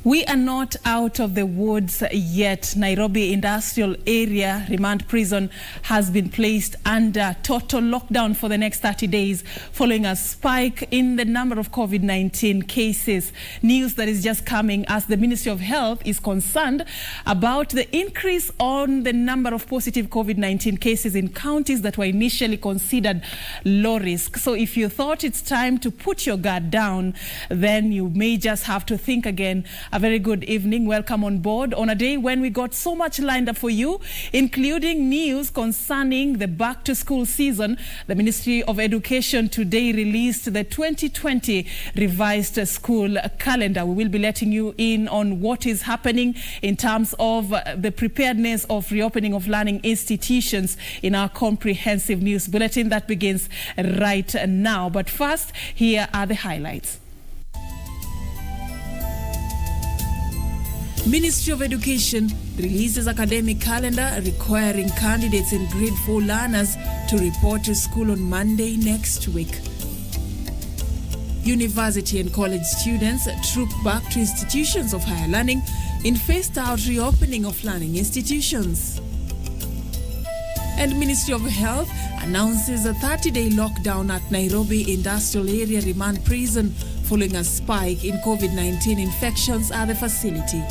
We are not out of the woods yet. Nairobi Industrial Area Remand Prison has been placed under total lockdown for the next 30 days following a spike in the number of COVID-19 cases. News that is just coming as the Ministry of Health is concerned about the increase on the number of positive COVID-19 cases in counties that were initially considered low risk. So if you thought it's time to put your guard down, then you may just have to think again. A very good evening. Welcome on board on a day when we got so much lined up for you, including news concerning the back-to-school season. The Ministry of Education today released the 2020 revised school calendar. We will be letting you in on what is happening in terms of the preparedness of reopening of learning institutions in our comprehensive news bulletin that begins right now. But first, here are the highlights. Ministry of Education releases academic calendar requiring candidates in grade 4 learners to report to school on Monday next week. University and college students troop back to institutions of higher learning in phased-out reopening of learning institutions. And Ministry of Health announces a 30-day lockdown at Nairobi Industrial Area Remand Prison following a spike in COVID-19 infections at the facility.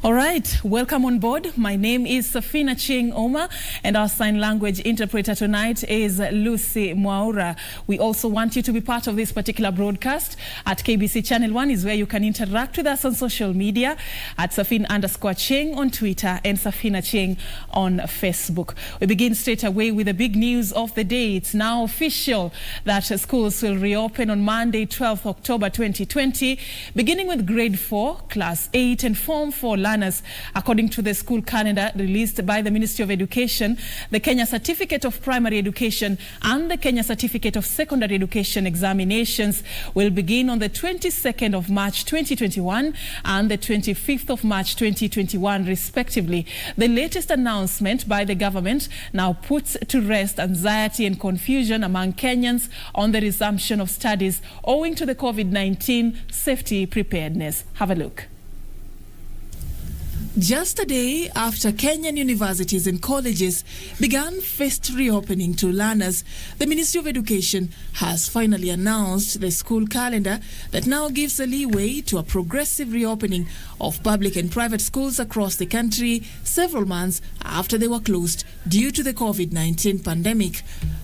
All right, welcome on board. My name is Serfine Achieng Ouma, and our sign language interpreter tonight is Lucy Mwaura. We also want you to be part of this particular broadcast. At KBC Channel 1 is where you can interact with us on social media at Serfine_Achieng on Twitter and Serfine Achieng on Facebook. We begin straight away with the big news of the day. It's now official that schools will reopen on Monday, 12th October 2020, beginning with grade 4, class 8 and form 4 learners. According to the school calendar released by the Ministry of Education, the Kenya Certificate of Primary Education and the Kenya Certificate of Secondary Education examinations will begin on the 22nd of March 2021 and the 25th of March 2021 respectively. The latest announcement by the government now puts to rest anxiety and confusion among Kenyans on the resumption of studies owing to the COVID-19 safety preparedness. Have a look. Just a day after Kenyan universities and colleges began phased reopening to learners, the Ministry of Education has finally announced the school calendar that now gives a leeway to a progressive reopening of public and private schools across the country several months after they were closed due to the COVID-19 pandemic.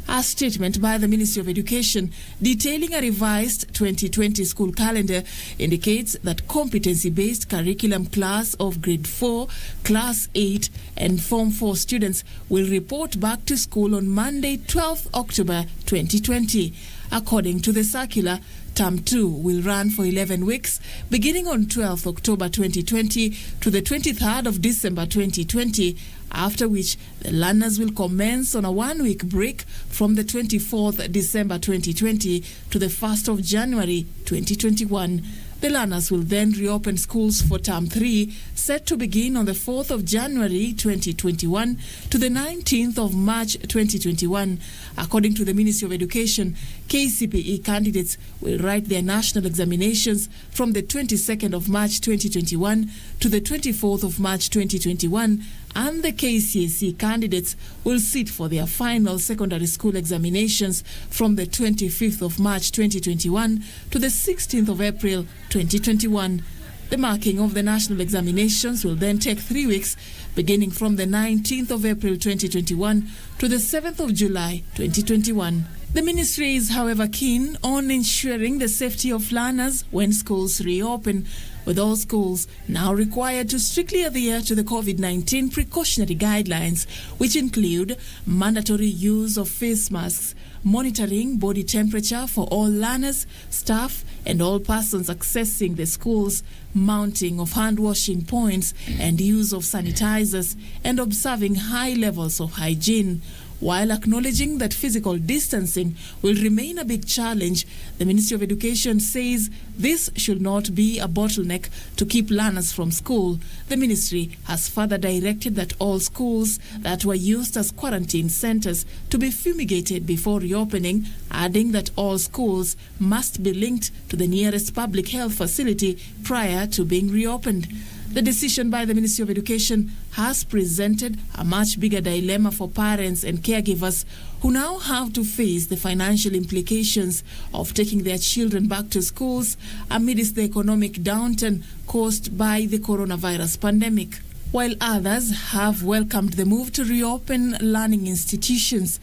A statement by the Ministry of Education detailing a revised 2020 school calendar indicates that competency-based curriculum class of grade 4, class 8 and form 4 students will report back to school on Monday, 12th October 2020. According to the circular, Term 2 will run for 11 weeks, beginning on 12th October 2020 to the 23rd of December 2020, after which the learners will commence on a 1-week break from the 24th December 2020 to the 1st of January 2021. The learners will then reopen schools for Term 3, set to begin on the 4th of January 2021 to the 19th of March 2021. According to the Ministry of Education, KCPE candidates will write their national examinations from the 22nd of March 2021 to the 24th of March 2021, and the KCSE candidates will sit for their final secondary school examinations from the 25th of March 2021 to the 16th of April 2021. The marking of the national examinations will then take 3 weeks, beginning from the 19th of April 2021 to the 7th of July 2021. The ministry is, however, keen on ensuring the safety of learners when schools reopen, with all schools now required to strictly adhere to the COVID-19 precautionary guidelines, which include mandatory use of face masks, monitoring body temperature for all learners, staff, and all persons accessing the schools, mounting of hand-washing points and use of sanitizers, and observing high levels of hygiene. while acknowledging that physical distancing will remain a big challenge, the Ministry of Education says this should not be a bottleneck to keep learners from school. The ministry has further directed that all schools that were used as quarantine centers to be fumigated before reopening, adding that all schools must be linked to the nearest public health facility prior to being reopened. The decision by the Ministry of Education has presented a much bigger dilemma for parents and caregivers who now have to face the financial implications of taking their children back to schools amidst the economic downturn caused by the coronavirus pandemic. While others have welcomed the move to reopen learning institutions.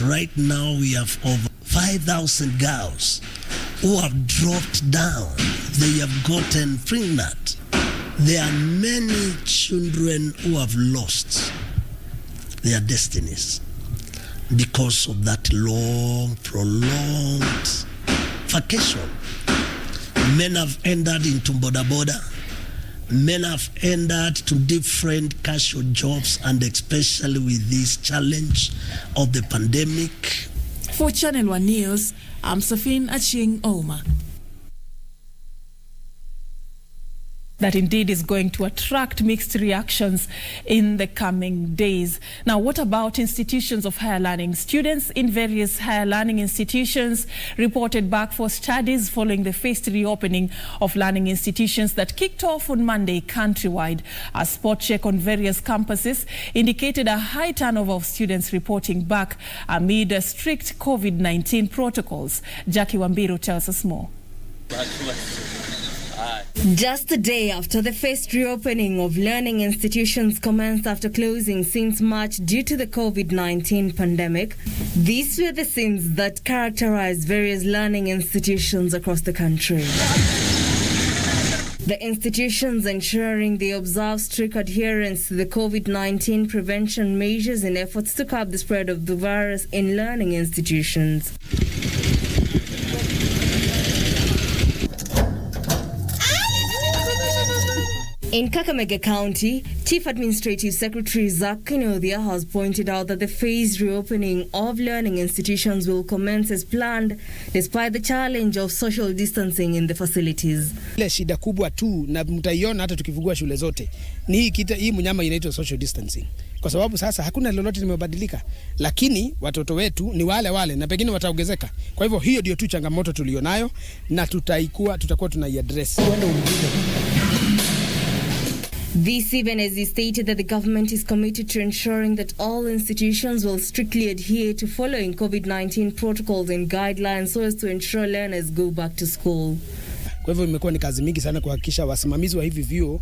Right now we have over 5,000 girls who have dropped down. They have gotten pregnant. There are many children who have lost their destinies because of that long, prolonged vacation. Men have entered into boda. Men have entered to different casual jobs, and especially with this challenge of the pandemic. For Channel 1 News, I'm Serfine, Achieng, Ouma. That indeed is going to attract mixed reactions in the coming days. Now, what about institutions of higher learning? Students in various higher learning institutions reported back for studies following the phased reopening of learning institutions that kicked off on Monday countrywide. A spot check on various campuses indicated a high turnover of students reporting back amid strict COVID-19 protocols. Jackie Wambiru tells us more. Just a day after the phased reopening of learning institutions commenced after closing since March due to the COVID-19 pandemic, these were the scenes that characterized various learning institutions across the country. The institutions ensuring they observe strict adherence to the COVID-19 prevention measures in efforts to curb the spread of the virus in learning institutions. In Kakamega County, Chief Administrative Secretary Zach Kinodia has pointed out that the phased reopening of learning institutions will commence as planned despite the challenge of social distancing in the facilities. Ile shida kubwa tu na mtaiona hata tukifungua shule zote ni hii mnyama inaitwa social distancing. Kwa sababu sasa hakuna lolote limebadilika, lakini watoto wetu ni wale na pengine wataongezeka. Kwa hivyo hiyo ndio tu changamoto tulionayo na tutakuwa tunaiaddress. This even as he stated that the government is committed to ensuring that all institutions will strictly adhere to following COVID-19 protocols and guidelines so as to ensure learners go back to school. Kwa hivyo imekuwa ni kazi mingi sana kuhakikisha wasimamizi wa hivi vyuo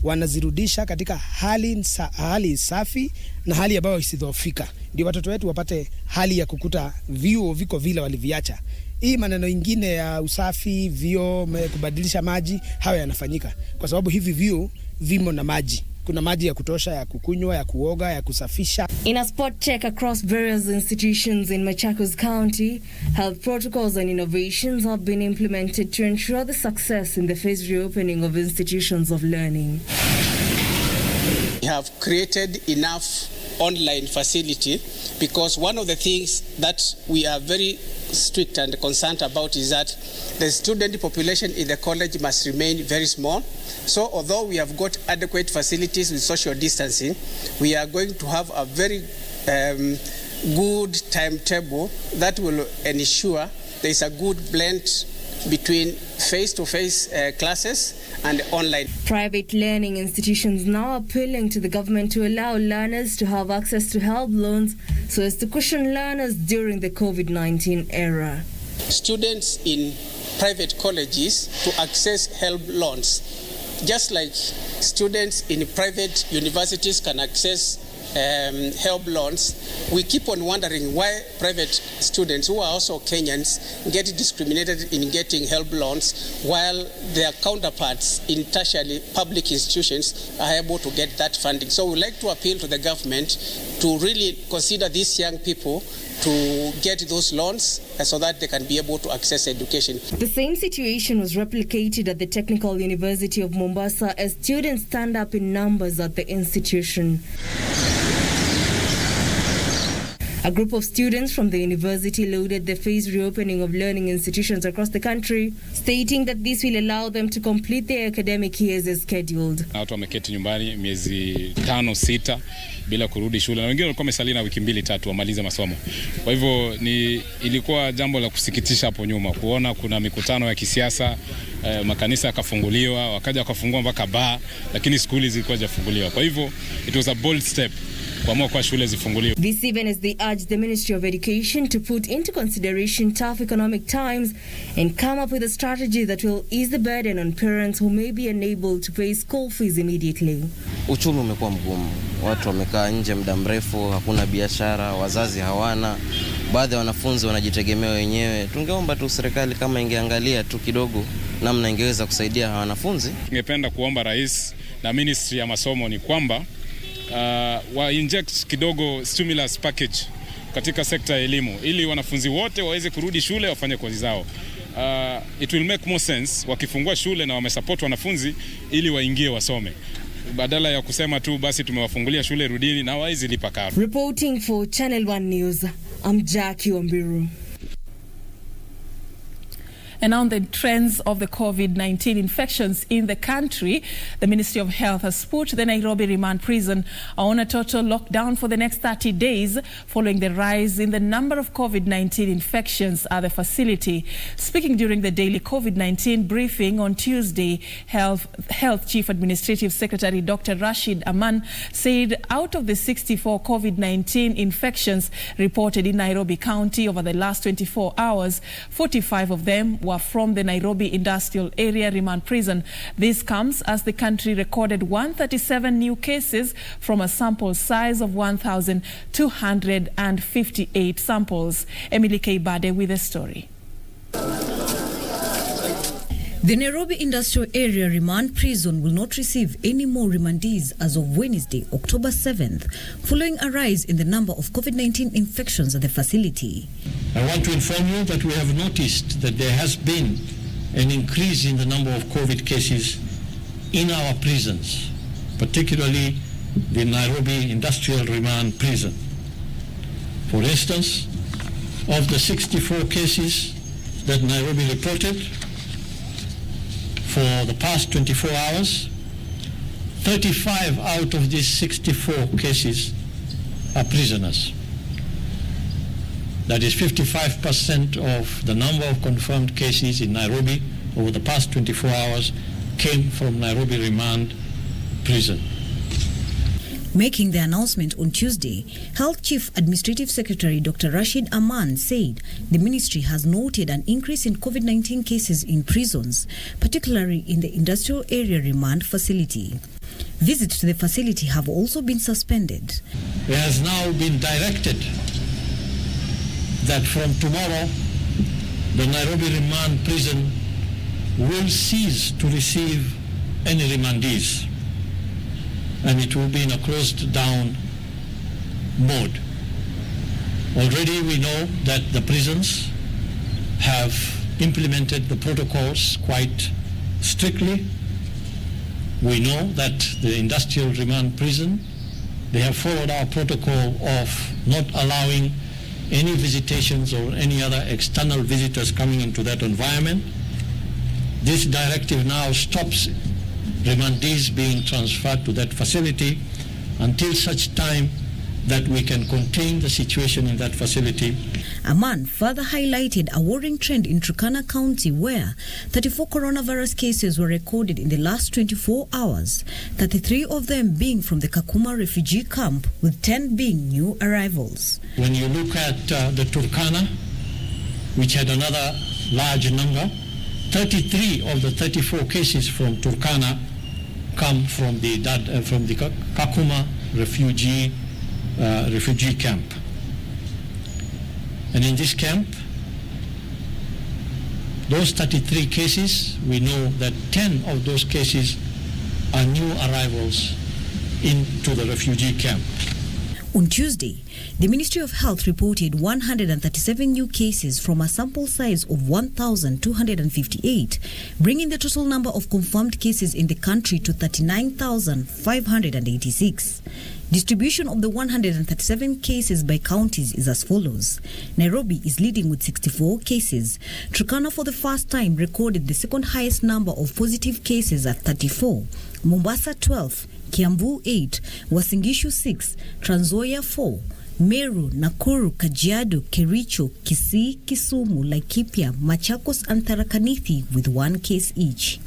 wanazirudisha katika hali safi na hali ambayo isidhoofika. Ndio watoto wetu wapate hali ya kukuta vyuo viko vile waliviacha. Hii maneno ingine ya usafi, vyuo, kubadilisha maji, hayo yanafanyika. Kwa sababu hivi vyuo vimo na maji. Kuna maji ya kutosha ya kukunywa, ya kuoga, ya kusafisha. In a spot check across various institutions in Machakos County, health protocols and innovations have been implemented to ensure the success in the phased reopening of institutions of learning. We have created enough online facility because one of the things that we are very strict and concerned about is that the student population in the college must remain very small. So although we have got adequate facilities with social distancing, we are going to have a very good timetable that will ensure there is a good blend between face-to-face classes and online. Private learning institutions now appealing to the government to allow learners to have access to help loans so as to cushion learners during the COVID-19 era. Students in private colleges to access help loans, just like students in private universities can access help loans. We keep on wondering why private students who are also Kenyans get discriminated in getting help loans while their counterparts in tertiary public institutions are able to get that funding. So we'd like to appeal to the government to really consider these young people to get those loans so that they can be able to access education. The same situation was replicated at the Technical University of Mombasa as students stand up in numbers at the institution. A group of students from the university lauded the phased reopening of learning institutions across the country, stating that this will allow them to complete their academic years as scheduled. Watu wameketi nyumbani miezi 5-6 bila kurudi shule, na wengine walikuwa wamesalia na wiki 2-3 wamalize masomo. Kwa hivyo ilikuwa jambo la kusikitisha hapo nyuma kuona kuna mikutano ya kisiasa, makanisa yakafunguliwa, wakaja wakafungua mpaka baa, lakini skuli zilikuwa hazifunguliwa. Kwa hivyo it was a bold step kuamua kwa shule zifunguliwe. This even as they urged the Ministry of Education to put into consideration tough economic times and come up with a strategy that will ease the burden on parents who may be unable to pay school fees immediately. Uchumi umekuwa mgumu. Watu wamekaa nje muda mrefu, hakuna biashara, wazazi hawana. Baadhi ya wanafunzi wanajitegemea wenyewe. Tungeomba tu serikali kama ingeangalia tu kidogo namna ingeweza kusaidia wanafunzi. Ningependa kuomba rais na Ministry ya masomo ni kwamba wa inject kidogo stimulus package katika sekta ya elimu ili wanafunzi wote waweze kurudi shule wafanye kazi zao. It will make more sense wakifungua shule na wamesupport wanafunzi ili waingie wasome, badala ya kusema tu basi tumewafungulia shule rudini na hawawezi lipa karo. Reporting for Channel 1 News, I'm Jackie Wambiru. And on the trends of the COVID-19 infections in the country, the Ministry of Health has put the Nairobi remand prison on a total lockdown for the next 30 days following the rise in the number of COVID-19 infections at the facility. Speaking during the daily COVID-19 briefing on Tuesday, Health Chief Administrative Secretary Dr. Rashid Aman said out of the 64 COVID-19 infections reported in Nairobi County over the last 24 hours, 45 of them were from the Nairobi Industrial Area Remand Prison. This comes as the country recorded 137 new cases from a sample size of 1,258 samples. Emily K. Bade with the story. The Nairobi Industrial Area Remand Prison will not receive any more remandees as of Wednesday, October 7th, following a rise in the number of COVID-19 infections at the facility. I want to inform you that we have noticed that there has been an increase in the number of COVID cases in our prisons, particularly the Nairobi Industrial Remand Prison. For instance, of the 64 cases that Nairobi reported, for the past 24 hours, 35 out of these 64 cases are prisoners. That is 55% of the number of confirmed cases in Nairobi over the past 24 hours came from Nairobi Remand Prison. Making the announcement on Tuesday, Health Chief Administrative Secretary Dr. Rashid Aman said the ministry has noted an increase in COVID-19 cases in prisons, particularly in the Industrial Area Remand Facility. Visits to the facility have also been suspended. It has now been directed that from tomorrow, the Nairobi Remand Prison will cease to receive any remandees, and it will be in a closed down mode. Already we know that the prisons have implemented the protocols quite strictly. We know that the Industrial Remand Prison, they have followed our protocol of not allowing any visitations or any other external visitors coming into that environment. This directive now stops remandees being transferred to that facility until such time that we can contain the situation in that facility. Aman further highlighted a worrying trend in Turkana County where 34 coronavirus cases were recorded in the last 24 hours, 33 of them being from the Kakuma refugee camp, with 10 being new arrivals. When you look at the Turkana, which had another large number, 33 of the 34 cases from Turkana come from the Kakuma refugee camp. And in this camp, those 33 cases, we know that 10 of those cases are new arrivals into the refugee camp. On Tuesday, the Ministry of Health reported 137 new cases from a sample size of 1,258, bringing the total number of confirmed cases in the country to 39,586. Distribution of the 137 cases by counties is as follows. Nairobi is leading with 64 cases. Turkana for the first time recorded the second highest number of positive cases at 34. Mombasa 12, Kiambu 8, Uasin Gishu 6, Trans Nzoia 4, Meru, Nakuru, Kajiado, Kericho, Kisii, Kisumu, Laikipia, Machakos and Tharaka Nithi with 1 case each.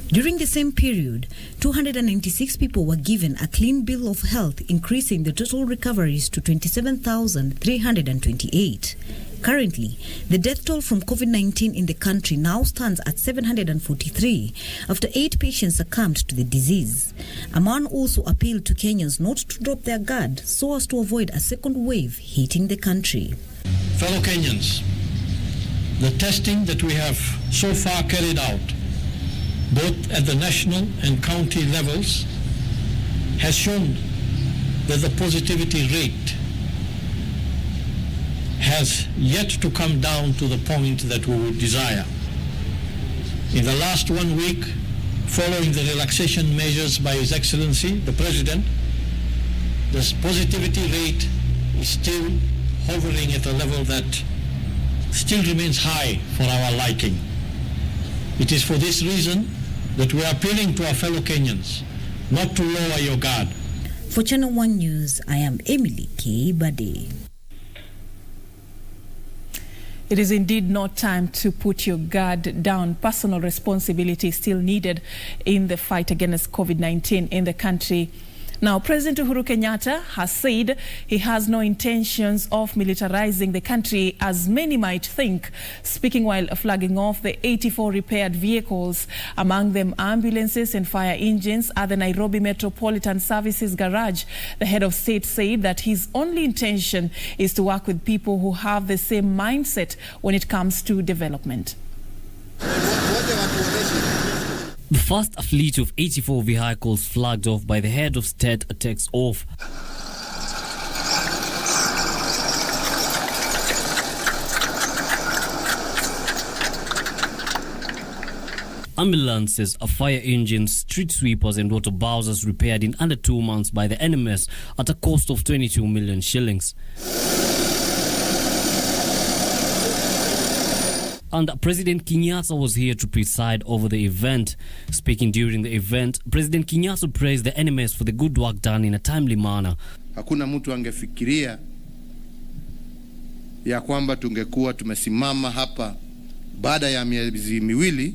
During the same period, 296 people were given a clean bill of health, increasing the total recoveries to 27,328. Currently, the death toll from COVID-19 in the country now stands at 743 after 8 patients succumbed to the disease. A man also appealed to Kenyans not to drop their guard so as to avoid a second wave hitting the country. Fellow Kenyans, the testing that we have so far carried out, both at the national and county levels, has shown that the positivity rate has yet to come down to the point that we would desire. In the last 1 week, following the relaxation measures by His Excellency, the President, the positivity rate is still hovering at a level that still remains high for our liking. It is for this reason that we are appealing to our fellow Kenyans not to lower your guard. For Channel 1 News, I am Emily K. Bade. It is indeed not time to put your guard down. Personal responsibility is still needed in the fight against COVID-19 in the country. Now, President Uhuru Kenyatta has said he has no intentions of militarizing the country, as many might think, speaking while flagging off the 84 repaired vehicles, among them ambulances and fire engines, at the Nairobi Metropolitan Services Garage. The head of state said that his only intention is to work with people who have the same mindset when it comes to development. The first fleet of 84 vehicles flagged off by the head of state takes off. Ambulances, fire engines, street sweepers and water bowsers repaired in under 2 months by the NMS at a cost of 22 million shillings. And President Kenyatta was here to preside over the event. Speaking during the event, President Kenyatta praised the NMS for the good work done in a timely manner. Hakuna mtu angefikiria ya kwamba tungekuwa tumesimama hapa baada ya miezi miwili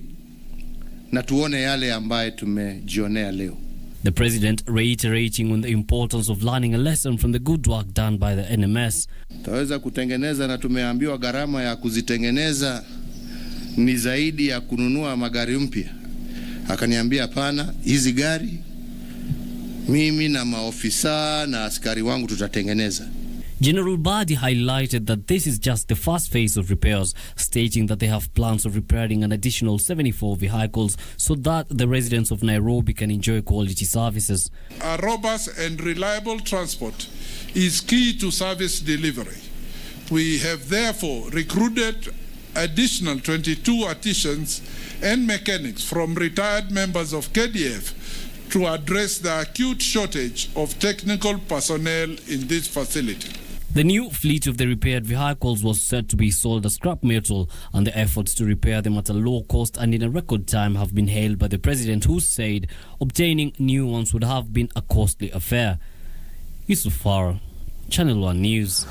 na tuone yale ambaye tumejionea leo. The president reiterating on the importance of learning a lesson from the good work done by the NMS. Taweza kutengeneza na tumeambiwa gharama ya kuzitengeneza ni zaidi ya kununua magari mpya. Akaniambia hapana, hizi gari mimi na maofisa na askari wangu tutatengeneza. General Badi highlighted that this is just the first phase of repairs, stating that they have plans of repairing an additional 74 vehicles so that the residents of Nairobi can enjoy quality services. A robust and reliable transport is key to service delivery. We have therefore recruited additional 22 artisans and mechanics from retired members of KDF to address the acute shortage of technical personnel in this facility. The new fleet of the repaired vehicles was said to be sold as scrap metal, and the efforts to repair them at a low cost and in a record time have been hailed by the president, who said obtaining new ones would have been a costly affair. Yusuf Farah, Channel 1 News.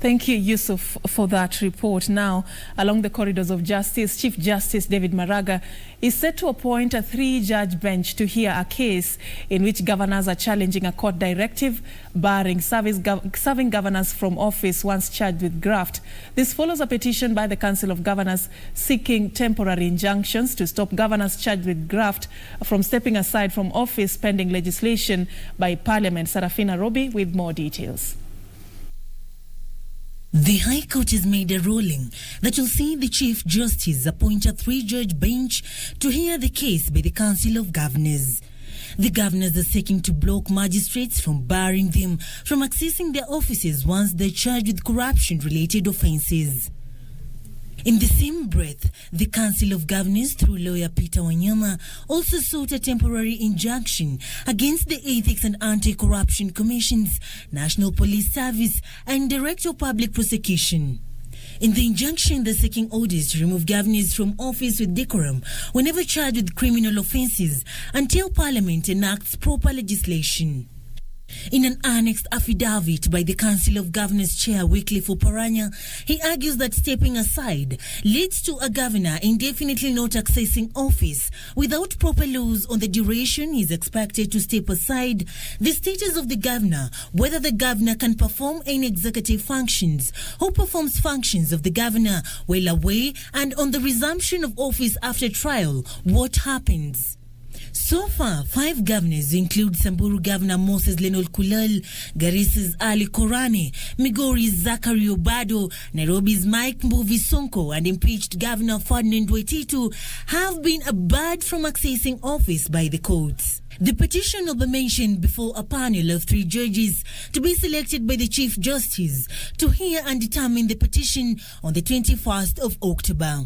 Thank you, Yusuf, for that report. Now, along the corridors of justice, Chief Justice David Maraga is set to appoint a 3-judge bench to hear a case in which governors are challenging a court directive barring serving governors from office once charged with graft. This follows a petition by the Council of Governors seeking temporary injunctions to stop governors charged with graft from stepping aside from office pending legislation by Parliament. Serfine with more details. The High Court has made a ruling that will see the Chief Justice appoint a 3-judge bench to hear the case by the Council of Governors. The governors are seeking to block magistrates from barring them from accessing their offices once they're charged with corruption-related offences. In the same breath, the Council of Governors, through lawyer Peter Wanyama, also sought a temporary injunction against the Ethics and Anti-Corruption Commissions, National Police Service, and Director of Public Prosecution. In the injunction, they're seeking orders to remove governors from office with decorum whenever charged with criminal offences until Parliament enacts proper legislation. In an annexed affidavit by the Council of Governors Chair Wycliffe Oparanya, he argues that stepping aside leads to a governor indefinitely not accessing office without proper laws on the duration he is expected to step aside, the status of the governor, whether the governor can perform any executive functions, who performs functions of the governor while away, and on the resumption of office after trial, what happens. So far, 5 governors include Samburu Governor Moses Lenol Kulal, Garissa's Ali Korane, Migori's Zachary Obado, Nairobi's Mike Mbuvi Sonko, and impeached Governor Ferdinand Waititu have been barred from accessing office by the courts. The petition will be mentioned before a panel of 3 judges to be selected by the Chief Justice to hear and determine the petition on the 21st of October.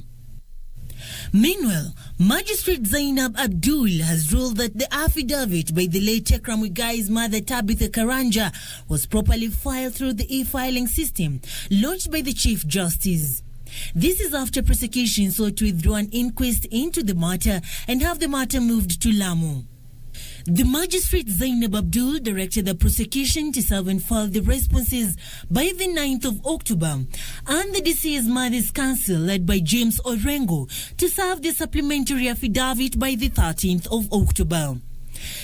Meanwhile, Magistrate Zainab Abdul has ruled that the affidavit by the late Tekram Wigai's mother Tabitha Karanja was properly filed through the e-filing system launched by the Chief Justice. This is after prosecution sought to withdraw an inquest into the matter and have the matter moved to Lamu. The magistrate Zainab Abdul directed the prosecution to serve and file the responses by the 9th of October, and the deceased mother's counsel, led by James Orengo, to serve the supplementary affidavit by the 13th of October.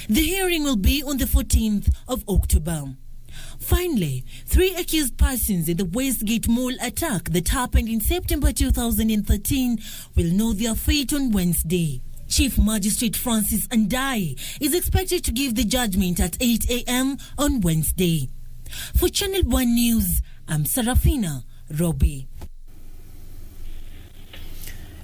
The hearing will be on the 14th of October. Finally, 3 accused persons in the Westgate Mall attack that happened in September 2013 will know their fate on Wednesday. Chief Magistrate Francis Andai is expected to give the judgment at 8 a.m. on Wednesday. For Channel 1 News, I'm Serfine Robbie.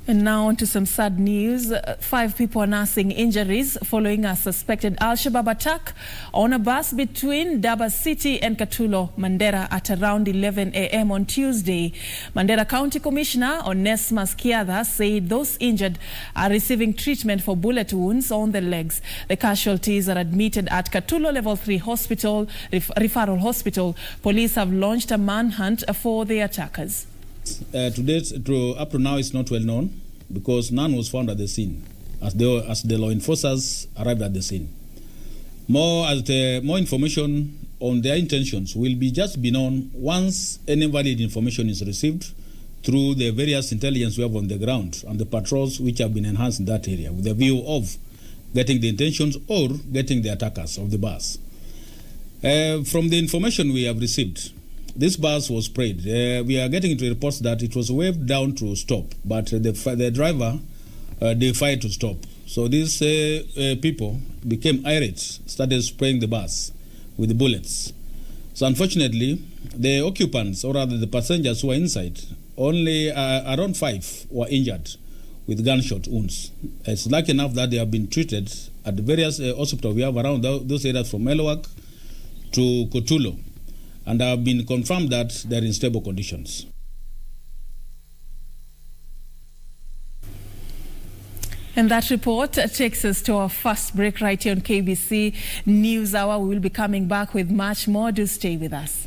And now on to some sad news. 5 people are nursing injuries following a suspected Al-Shabaab attack on a bus between Daba City and Katulo, Mandera at around 11 a.m. on Tuesday. Mandera County Commissioner Onesmus Kiadha said those injured are receiving treatment for bullet wounds on the legs. The casualties are admitted at Katulo Level 3 Hospital, Referral Hospital. Police have launched a manhunt for the attackers. To date, up to now, it's not well known because none was found at the scene as the law enforcers arrived at the scene. More information on their intentions will be known once any valid information is received through the various intelligence we have on the ground and the patrols which have been enhanced in that area with the view of getting the intentions or getting the attackers of the bus. From the information we have received, this bus was sprayed. We are getting into reports that it was waved down to stop, but the driver defied to stop. So these people became irate, started spraying the bus with bullets. So unfortunately, the occupants, or rather the passengers who were inside, only around 5 were injured with gunshot wounds. It's lucky enough that they have been treated at the various hospitals we have around those areas from Elwak to Kotulo, and have been confirmed that they're in stable conditions. And that report takes us to our first break right here on KBC News Hour. We will be coming back with much more. Do stay with us.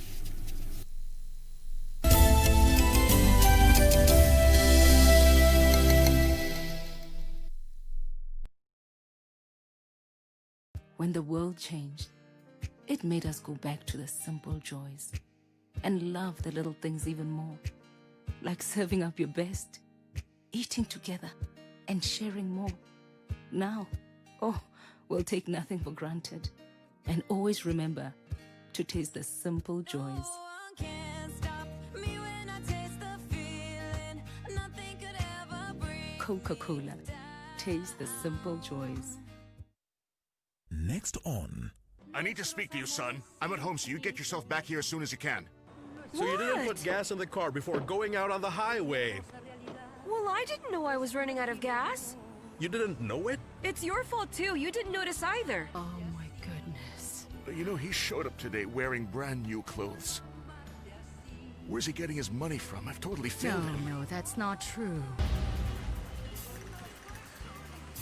When the world changed, it made us go back to the simple joys and love the little things even more, like serving up your best, eating together, and sharing more. Now, we'll take nothing for granted and always remember to taste the simple joys. Coca-Cola, taste the simple joys. Next on. I need to speak to you, son. I'm at home, so you get yourself back here as soon as you can. So you didn't put gas in the car before going out on the highway? Well, I didn't know I was running out of gas. You didn't know it? It's your fault too. You didn't notice either. Oh my goodness. You know, he showed up today wearing brand new clothes. Where's he getting his money from? I've totally failed him. No, that's not true.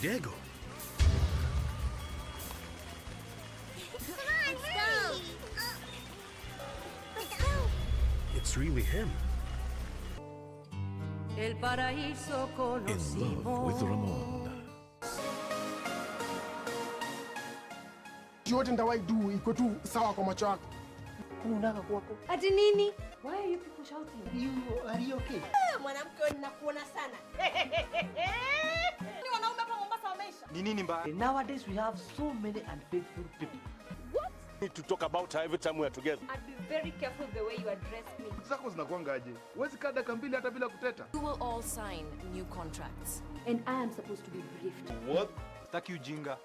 Diego. It's really him. El paraíso In love with Ramon. Yote ndawai do iko tu sawa kwa macho yako. Unataka kuwako. Ati nini? Why are you people shouting? Are you okay? Mwanamke ninakuona sana. Ni wanaume hapa Mombasa wameisha. Ni nini mbaya? Nowadays we have so many unfaithful people. What? We need to talk about her every time we are together. I'd be very careful the way you address me. Zako zinakuangaje? Huwezi kada kambili hata bila kuteta. You will all sign new contracts. And I am supposed to be briefed. What? Taki ujinga.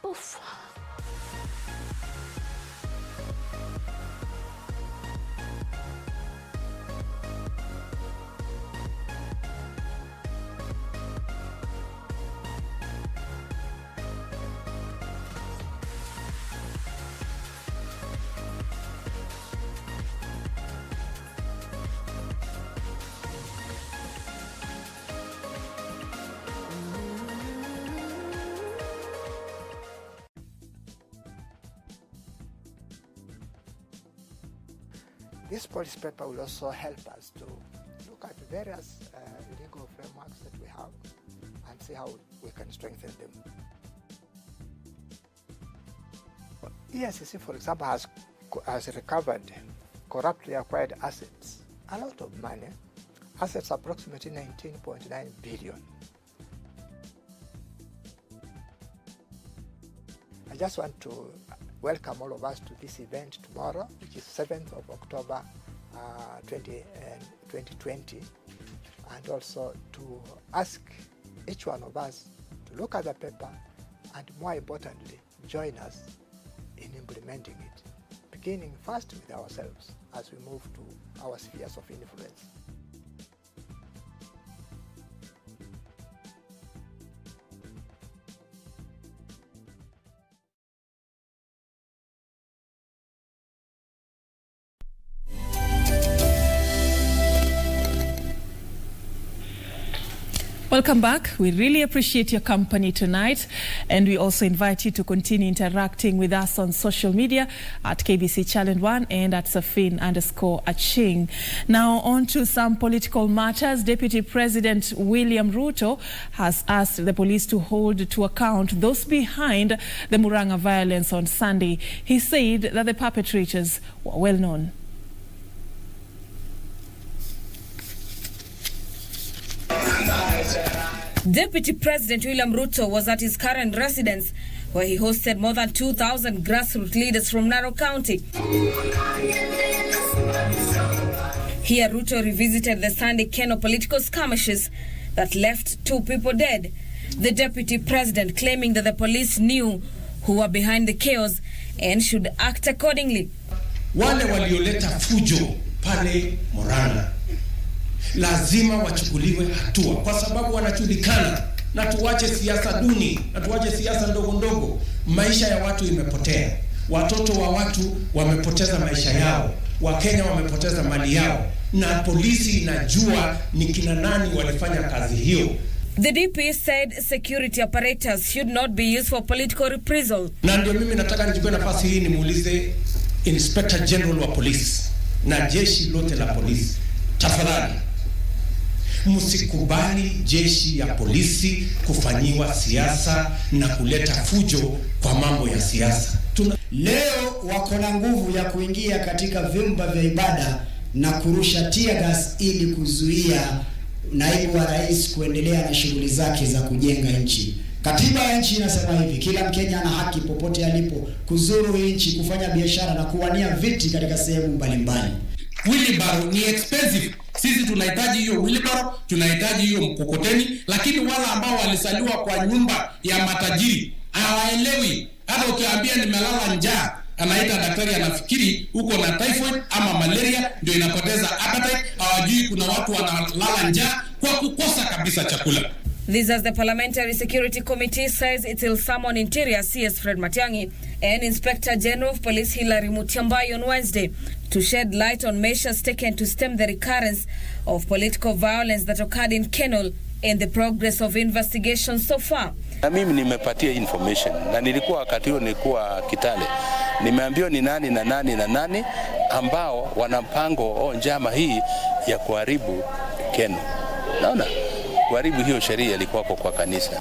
Oof. This policy paper will also help us to look at various legal frameworks that we have and see how we can strengthen them. EACC, for example, has recovered corruptly acquired assets, a lot of money, assets approximately 19.9 billion. I just want to welcome all of us to this event tomorrow, which is 7th of October 2020, and also to ask each one of us to look at the paper and, more importantly, join us in implementing it, beginning first with ourselves as we move to our spheres of influence. Welcome back. We really appreciate your company tonight, and we also invite you to continue interacting with us on social media at KBC Channel 1 and at Serfine_Achieng. Now on to some political matters. Deputy President William Ruto has asked the police to hold to account those behind the Murang'a violence on Sunday. He said that the perpetrators were well known. Deputy President William Ruto was at his current residence, where he hosted more than 2,000 grassroots leaders from Narok County. Here, Ruto revisited the Sunday Keno political skirmishes that left 2 people dead. The Deputy President claiming that the police knew who were behind the chaos and should act accordingly. Wale walioleta fujo pale Murang'a lazima wachukuliwe hatua, kwa sababu wanajulikana, na tuwache siasa duni, na tuwache siasa ndogo ndogo. Maisha ya watu imepotea, watoto wa watu wamepoteza maisha yao, Wakenya wamepoteza mali yao, na polisi inajua ni kina nani walifanya kazi hiyo. The DP said security apparatus should not be used for political reprisal. Na ndio mimi nataka nichukue nafasi hii nimuulize Inspector General wa polisi na jeshi lote la polisi, tafadhali msikubali jeshi ya polisi kufanyiwa siasa na kuleta fujo kwa mambo ya siasa. Leo wako na nguvu ya kuingia katika vyumba vya ibada na kurusha tear gas ili kuzuia naibu wa rais kuendelea na shughuli zake za kujenga nchi. Katiba ya nchi inasema hivi: kila Mkenya ana haki popote alipo kuzuru nchi, kufanya biashara na kuwania viti katika sehemu mbalimbali. Wheelbarrow ni expensive. Sisi tunahitaji hiyo wheelbarrow, tunahitaji hiyo mkokoteni, lakini wala ambao walisaliwa kwa nyumba ya matajiri hawaelewi. Hata ukiambia nimelala njaa, anaita daktari, anafikiri uko na typhoid ama malaria, ndio inapoteza appetite. Hawajui kuna watu wanalala njaa kwa kukosa kabisa chakula. This as the Parliamentary Security Committee says it will summon Interior CS Fred Matiang'i and Inspector General of Police Hilary Mutyambai on Wednesday to shed light on measures taken to stem the recurrence of political violence that occurred in Kenol and the progress of investigations so far. Na mimi nimepatia information na nilikuwa wakati huo nilikuwa Kitale. Nimeambiwa ni nani na nani na nani ambao wana mpango njama hii ya kuharibu Kenol. Naona kuharibu hiyo sheria ilikuwa kwa kanisa.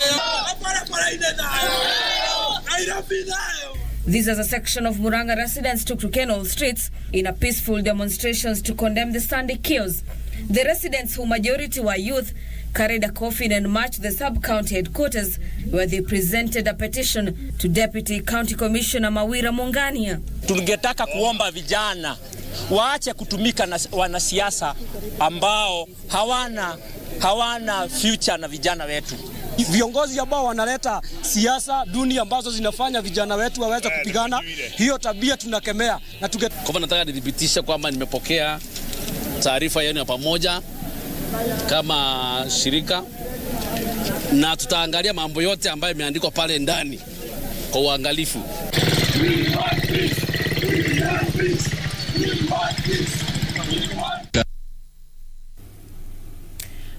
This as a section of Muranga residents took to Kenol streets in a peaceful demonstrations to condemn the Sunday chaos. The residents, who majority were youth, carried a coffin and marched the sub-county headquarters where they presented a petition to Deputy County Commissioner Mawira Mongania. Tungetaka kuomba vijana waache kutumika na wanasiasa ambao hawana future na vijana wetu. Viongozi ambao wanaleta siasa duni ambazo zinafanya vijana wetu waweze kupigana, hiyo tabia tunakemea. Na kwa nataka nidhibitisha kwamba nimepokea taarifa yenu ya pamoja kama shirika, na tutaangalia mambo yote ambayo yameandikwa pale ndani kwa uangalifu.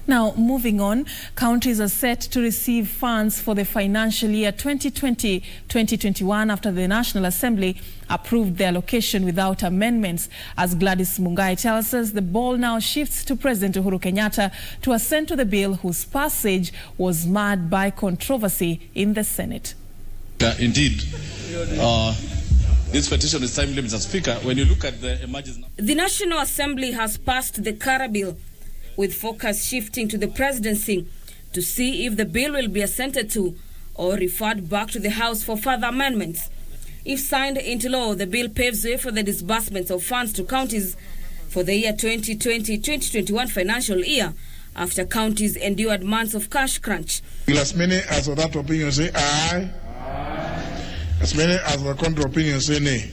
Now, moving on, counties are set to receive funds for the financial year 2020-2021 after the National Assembly approved the allocation without amendments. As Gladys Mungai tells us, the ball now shifts to President Uhuru Kenyatta to assent to the bill whose passage was marred by controversy in the Senate. Indeed, this petition is timely, Mr. Speaker. When you look at the emergency... The National Assembly has passed the Kara bill, with focus shifting to the presidency to see if the bill will be assented to or referred back to the House for further amendments. If signed into law, the bill paves way for the disbursements of funds to counties for the year 2020-2021 financial year after counties endured months of cash crunch. As many as of that opinion say aye. As many as the contrary opinion say nay.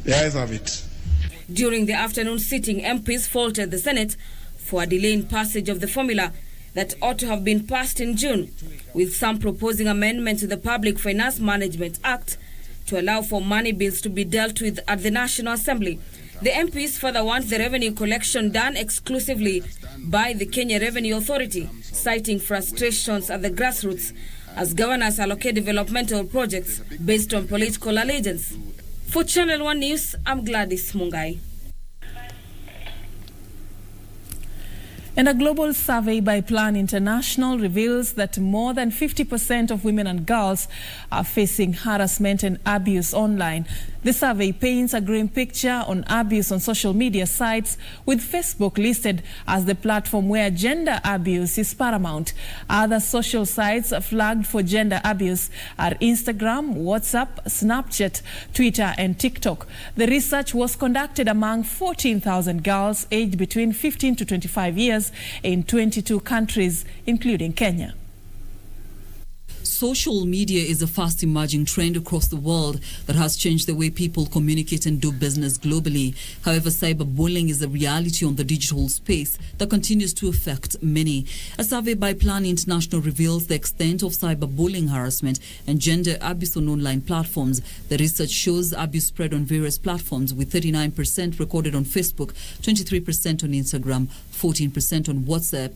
The ayes have it. During the afternoon sitting, MPs faulted the Senate for a delay in passage of the formula that ought to have been passed in June, with some proposing amendments to the Public Finance Management Act to allow for money bills to be dealt with at the National Assembly. The MPs further want the revenue collection done exclusively by the Kenya Revenue Authority, citing frustrations at the grassroots as governors allocate developmental projects based on political allegiance. For Channel 1 News, I'm Gladys Mungai. And a global survey by Plan International reveals that more than 50% of women and girls are facing harassment and abuse online. The survey paints a grim picture on abuse on social media sites, with Facebook listed as the platform where gender abuse is paramount. Other social sites flagged for gender abuse are Instagram, WhatsApp, Snapchat, Twitter and TikTok. The research was conducted among 14,000 girls aged between 15 to 25 years in 22 countries, including Kenya. Social media is a fast emerging trend across the world that has changed the way people communicate and do business globally. However, cyberbullying is a reality on the digital space that continues to affect many. A survey by Plan International reveals the extent of cyberbullying, harassment and gender abuse on online platforms. The research shows abuse spread on various platforms, with 39% recorded on Facebook, 23% on Instagram, 14% on WhatsApp,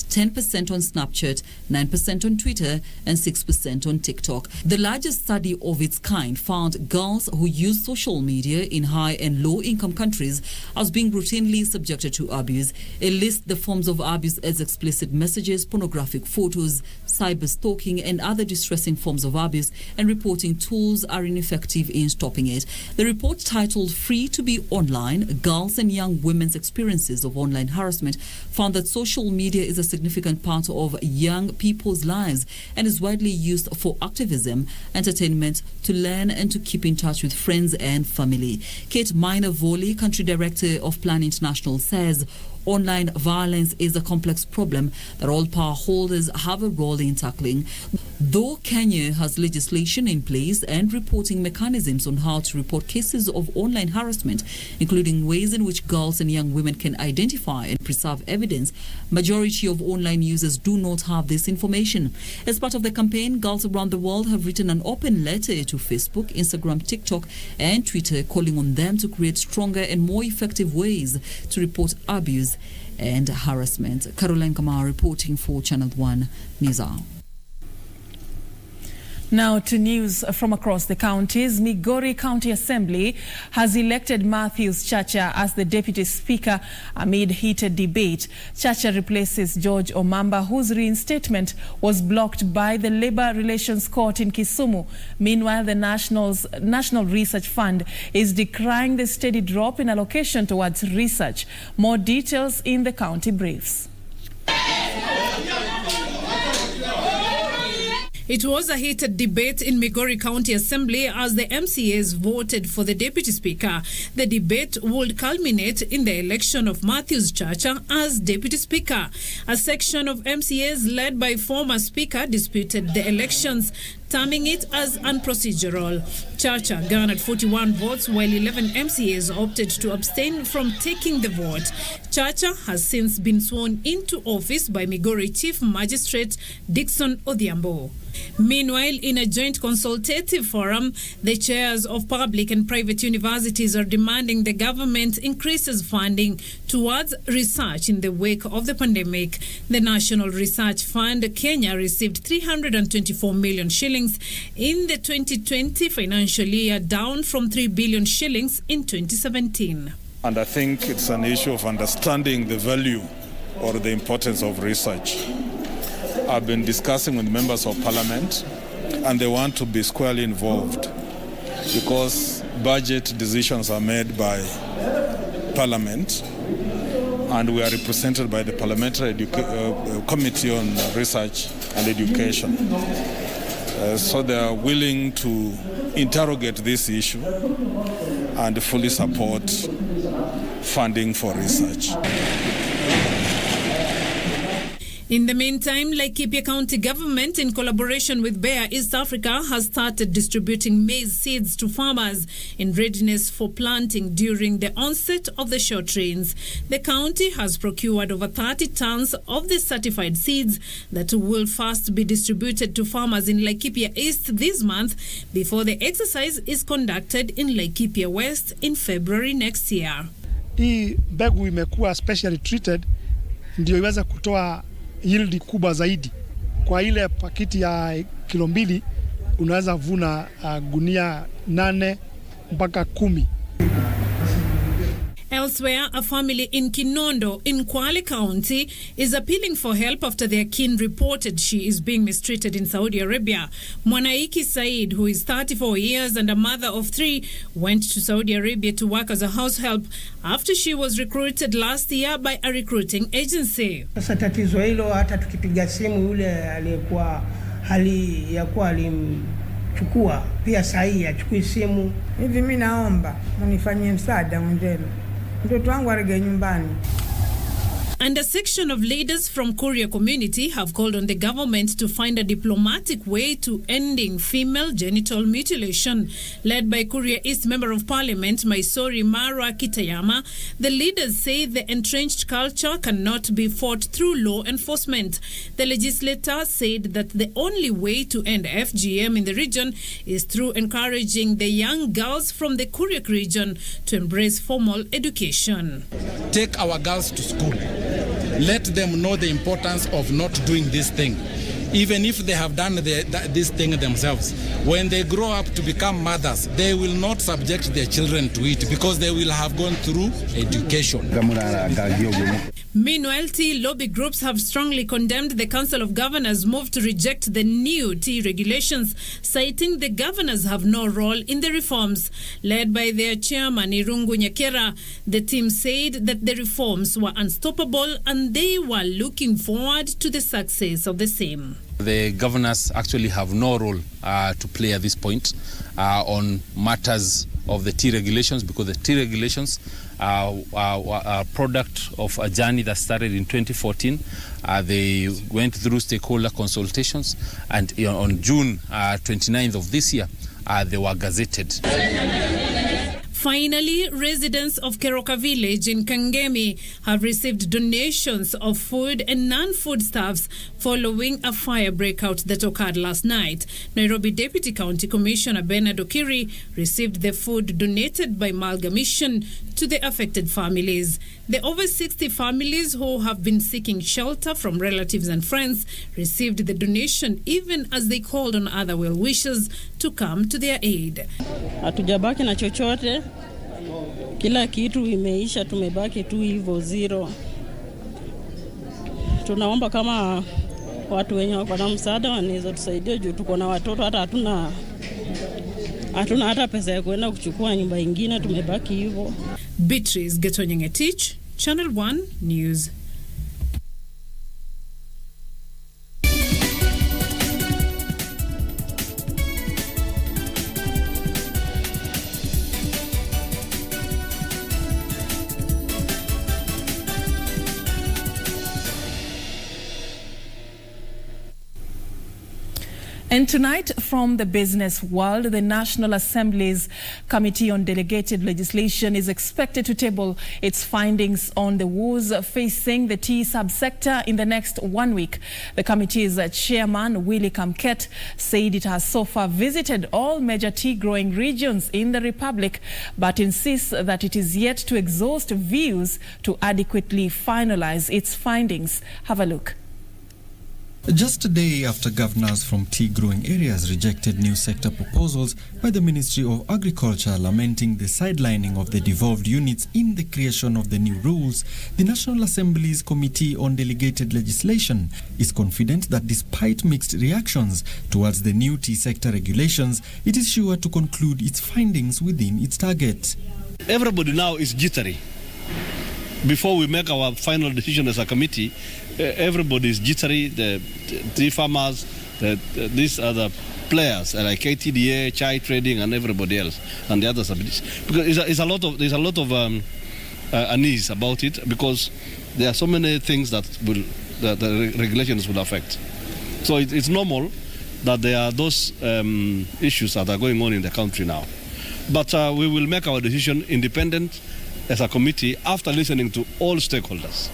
10% on Snapchat, 9% on Twitter, and 6% on TikTok. The largest study of its kind found girls who use social media in high and low income countries as being routinely subjected to abuse. It lists the forms of abuse as explicit messages, pornographic photos, cyber stalking, and other distressing forms of abuse, and reporting tools are ineffective in stopping it. The report, titled Free to Be Online, Girls and Young Women's Experiences of Online Harassment, found that social media is a significant part of young people's lives and is widely used for activism, entertainment, to learn and to keep in touch with friends and family. Kate Minor-Volley, Country Director of Plan International, says online violence is a complex problem that all power holders have a role in tackling. Though Kenya has legislation in place and reporting mechanisms on how to report cases of online harassment, including ways in which girls and young women can identify and preserve evidence, majority of online users do not have this information. As part of the campaign, girls around the world have written an open letter to Facebook, Instagram, TikTok, and Twitter, calling on them to create stronger and more effective ways to report abuse and harassment. Caroline Kamau reporting for Channel 1 Nizar. Now to news from across the counties. Migori County Assembly has elected Matthews Chacha as the Deputy Speaker amid heated debate. Chacha replaces George Omamba, whose reinstatement was blocked by the Labour Relations Court in Kisumu. Meanwhile, the National Research Fund is decrying the steady drop in allocation towards research. More details in the county briefs. It was a heated debate in Migori County Assembly as the MCAs voted for the Deputy Speaker. The debate would culminate in the election of Matthews Chacha as Deputy Speaker. A section of MCAs led by former Speaker disputed the elections, terming it as unprocedural. Chacha garnered 41 votes while 11 MCAs opted to abstain from taking the vote. Chacha has since been sworn into office by Migori Chief Magistrate Dickson Odhiambo. Meanwhile, in a joint consultative forum, the chairs of public and private universities are demanding the government increases funding towards research in the wake of the pandemic. The National Research Fund Kenya received 324 million shillings in the 2020 financial year, down from 3 billion shillings in 2017. And I think it's an issue of understanding the value or the importance of research. I've been discussing with members of parliament, and they want to be squarely involved because budget decisions are made by parliament, and we are represented by the Parliamentary Committee on Research and Education. So they are willing to interrogate this issue and fully support funding for research. In the meantime, Laikipia County Government, in collaboration with Bayer East Africa, has started distributing maize seeds to farmers in readiness for planting during the onset of the short rains. The county has procured over 30 tons of the certified seeds that will first be distributed to farmers in Laikipia East this month before the exercise is conducted in Laikipia West in February next year. Hii mbegu imekuwa specially treated ndio iweze kutoa yield kubwa zaidi. Kwa ile pakiti ya kilo 2 unaweza vuna gunia 8 mpaka 10. Elsewhere, a family in Kinondo in Kwale County is appealing for help after their kin reported she is being mistreated in Saudi Arabia. Mwanaiki Said, who is 34 years and a mother of 3, went to Saudi Arabia to work as a house help after she was recruited last year by a recruiting agency. Sasa tatizo hilo, hata tukipiga simu yule aliyekuwa hali ya kuwa alimchukua pia sahi achukui simu. Hivi mimi naomba mnifanyie msaada mwenzenu. Mtoto wangu arejee nyumbani. And a section of leaders from Kuria community have called on the government to find a diplomatic way to ending female genital mutilation. Led by Kuria East Member of Parliament Maisori Mara Kitayama, the leaders say the entrenched culture cannot be fought through law enforcement. The legislator said that the only way to end FGM in the region is through encouraging the young girls from the Kuria region to embrace formal education. Take our girls to school. Let them know the importance of not doing this thing. Even if they have done this thing themselves, when they grow up to become mothers, they will not subject their children to it because they will have gone through education. Meanwhile, tea lobby groups have strongly condemned the Council of Governors' move to reject the new tea regulations, citing the governors have no role in the reforms. Led by their chairman, Irungu Nyakera, the team said that the reforms were unstoppable and they were looking forward to the success of the same. The governors actually have no role to play at this point on matters of the tea regulations, because the tea regulations are a product of a journey that started in 2014. They went through stakeholder consultations, and on June 29th of this year, they were gazetted. Finally, residents of Keroka village in Kangemi have received donations of food and non-foodstuffs following a fire breakout that occurred last night. Nairobi Deputy County Commissioner Bernard Okiri received the food donated by Malga Mission to the affected families. The over 60 families who have been seeking shelter from relatives and friends received the donation even as they called on other well-wishers to come to their aid. Hatujabaki na chochote, kila kitu imeisha, tumebaki tu hivyo zero. Tunaomba kama watu wenye wako na msaada wanaweza tusaidia, juu tuko na watoto, hata hatuna hata pesa ya kwenda kuchukua nyumba ingine, tumebaki hivyo. Beatrice Getonyenge-Tich, Channel 1 News. And tonight, from the business world, the National Assembly's Committee on Delegated Legislation is expected to table its findings on the woes facing the tea subsector in the next 1 week. The committee's chairman, Willie Kamket, said it has so far visited all major tea-growing regions in the Republic, but insists that it is yet to exhaust views to adequately finalize its findings. Have a look. Just a day after governors from tea-growing areas rejected new sector proposals by the Ministry of Agriculture lamenting the sidelining of the devolved units in the creation of the new rules, the National Assembly's Committee on Delegated Legislation is confident that despite mixed reactions towards the new tea sector regulations, it is sure to conclude its findings within its target. Everybody now is jittery. Before we make our final decision as a committee, everybody is jittery, the tea farmers, these other players like KTDA, chai trading, and everybody else, and the others. Because there's a lot of unease about it, because there are so many things that the regulations will affect. So it's normal that there are those issues that are going on in the country now. But we will make our decision independent as a committee after listening to all stakeholders.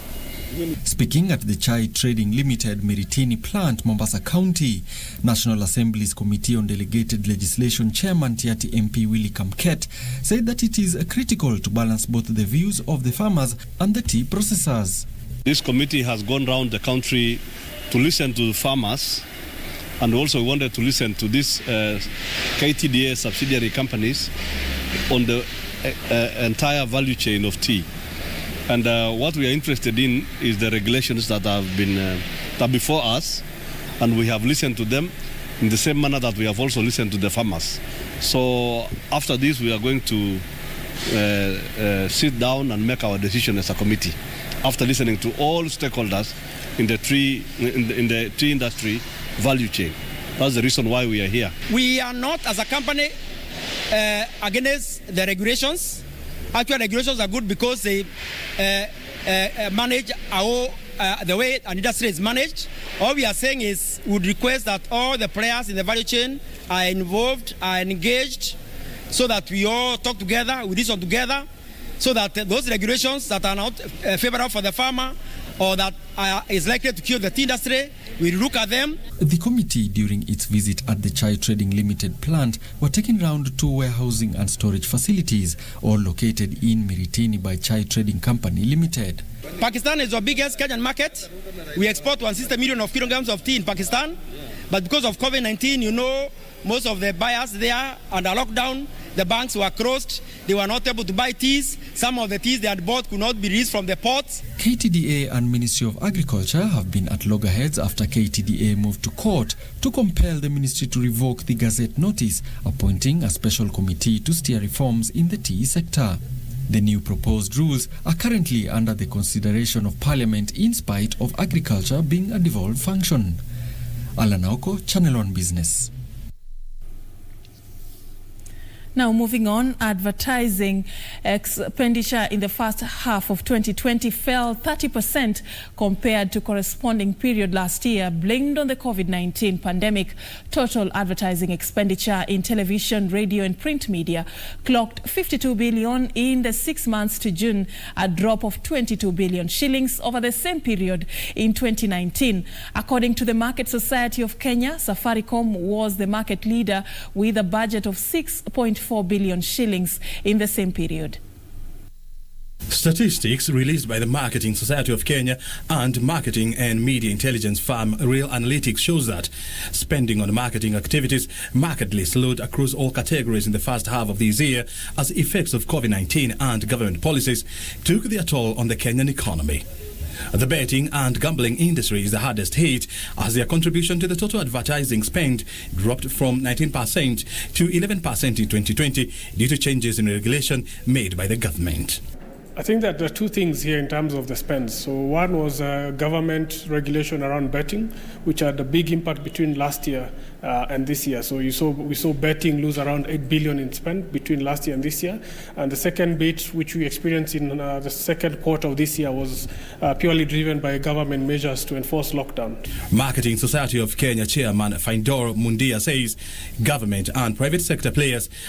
Speaking at the Chai Trading Limited Miritini plant, Mombasa County, National Assembly's Committee on Delegated Legislation Chairman Tiati MP Willie Kamket said that it is critical to balance both the views of the farmers and the tea processors. This committee has gone around the country to listen to farmers, and also wanted to listen to these KTDA subsidiary companies on the entire value chain of tea. And what we are interested in is the regulations that have been that before us, and we have listened to them in the same manner that we have also listened to the farmers. So after this, we are going to sit down and make our decision as a committee after listening to all stakeholders in the tea industry value chain. That's the reason why we are here. We are not, as a company, against the regulations. Actual regulations are good because they manage the way an industry is managed. All we are saying is we would request that all the players in the value chain are involved, are engaged, so that we all talk together, we listen together, so that those regulations that are not favorable for the farmer or that is likely to kill the tea industry, we look at them. The committee, during its visit at the Chai Trading Limited plant, were taking round 2 warehousing and storage facilities, all located in Miritini by Chai Trading Company Limited. Pakistan is our biggest Kenyan market. We export 160 million of kilograms of tea in Pakistan. But because of COVID-19, you know, most of the buyers there under lockdown, the banks were closed. They were not able to buy teas. Some of the teas they had bought could not be released from the ports. KTDA and Ministry of Agriculture have been at loggerheads after KTDA moved to court to compel the ministry to revoke the Gazette notice, appointing a special committee to steer reforms in the tea sector. The new proposed rules are currently under the consideration of Parliament in spite of agriculture being a devolved function. Alan Auko, Channel 1 Business. Now, moving on, advertising expenditure in the first half of 2020 fell 30% compared to corresponding period last year, blamed on the COVID-19 pandemic. Total advertising expenditure in television, radio and print media clocked 52 billion in the 6 months to June, a drop of 22 billion shillings over the same period in 2019. According to the Market Society of Kenya, Safaricom was the market leader with a budget of 6.4 billion shillings in the same period. Statistics released by the Marketing Society of Kenya and marketing and media intelligence firm Real Analytics shows that spending on marketing activities markedly slowed across all categories in the first half of this year as effects of COVID-19 and government policies took their toll on the Kenyan economy. The betting and gambling industry is the hardest hit as their contribution to the total advertising spend dropped from 19% to 11% in 2020 due to changes in regulation made by the government. I think that there are two things here in terms of the spend. So one was government regulation around betting, which had a big impact between last year and this year. So we saw betting lose around 8 billion in spend between last year and this year. And the second bit, which we experienced in the second quarter of this year, was purely driven by government measures to enforce lockdown. Marketing Society of Kenya Chairman Findor Mundia says government and private sector players